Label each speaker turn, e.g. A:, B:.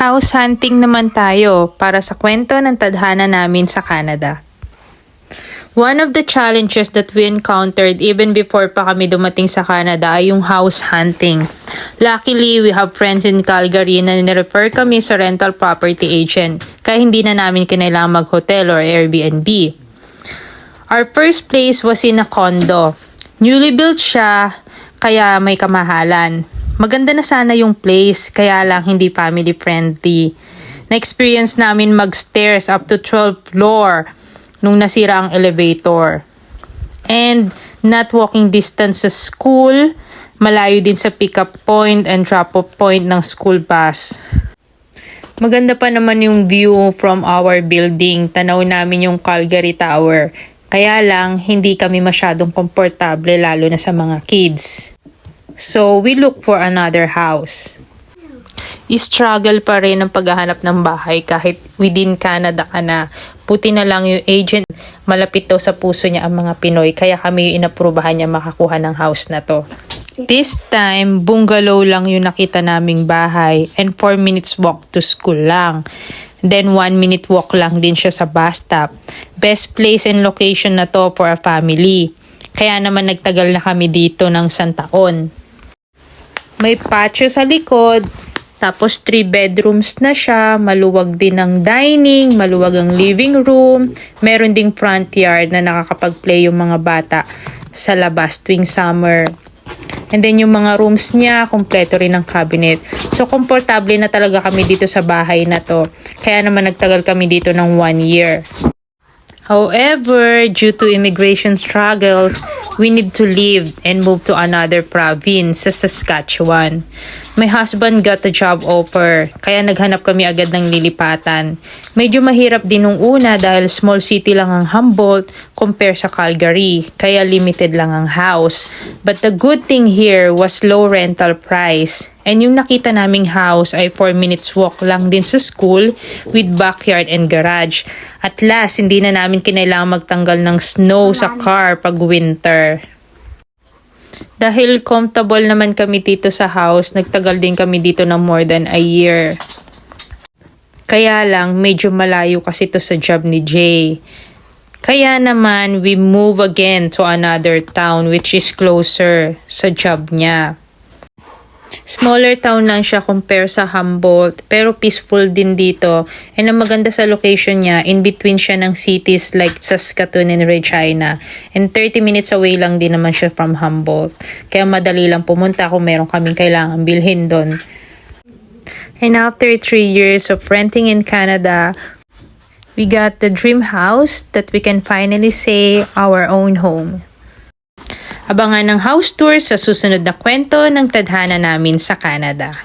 A: House hunting naman tayo para sa kwento ng tadhana namin sa Canada. One of the challenges that we encountered even before pa kami dumating sa Canada ay yung house hunting. Luckily, we have friends in Calgary na nirefer kami sa rental property agent kaya hindi na namin kinailangang mag-hotel or Airbnb. Our first place was in a condo. Newly built siya kaya may kamahalan. Maganda na sana yung place, kaya lang hindi family friendly. Na-experience namin mag-stairs up to 12th floor nung nasira ang elevator. And not walking distance sa school, malayo din sa pick-up point and drop-off point ng school bus. Maganda pa naman yung view from our building. Tanaw namin yung Calgary Tower. Kaya lang, hindi kami masyadong komportable lalo na sa mga kids. So, we look for another house. I-struggle pa rin ang paghahanap ng bahay kahit within Canada ka na. Puti na lang yung agent, malapit daw sa puso niya ang mga Pinoy, kaya kami yung inaprubahan niya makakuha ng house na to. This time, bungalow lang yung nakita naming bahay and 4 minutes walk to school lang. Then 1 minute walk lang din siya sa bus stop. Best place and location na to for a family. Kaya naman nagtagal na kami dito ng taon. May patio sa likod, tapos 3 bedrooms na siya, maluwag din ang dining, maluwag ang living room, meron ding front yard na nakakapag-play yung mga bata sa labas tuwing summer. And then yung mga rooms niya, kompleto rin ang cabinet. So, komportable na talaga kami dito sa bahay na to. Kaya naman nagtagal kami dito ng 1 year. However, due to immigration struggles, we need to leave and move to another province sa Saskatchewan. My husband got a job offer, kaya naghanap kami agad ng lilipatan. Medyo mahirap din nung una dahil small city lang ang Humboldt compare sa Calgary, kaya limited lang ang house. But the good thing here was low rental price. And yung nakita naming house ay 4 minutes walk lang din sa school with backyard and garage. At last, hindi na namin kinailangan magtanggal ng snow sa car pag winter. Dahil comfortable naman kami dito sa house, nagtagal din kami dito ng more than a year. Kaya lang, medyo malayo kasi to sa job ni Jay. Kaya naman, we move again to another town which is closer sa job niya. Smaller town lang siya compare sa Humboldt, pero peaceful din dito. And ang maganda sa location niya, in between siya ng cities like Saskatoon and Regina. And 30 minutes away lang din naman siya from Humboldt. Kaya madali lang pumunta kung meron kaming kailangan bilhin doon. And after 3 years of renting in Canada, we got the dream house that we can finally say our own home. Abangan ng house tour sa susunod na kwento ng tadhana namin sa Canada.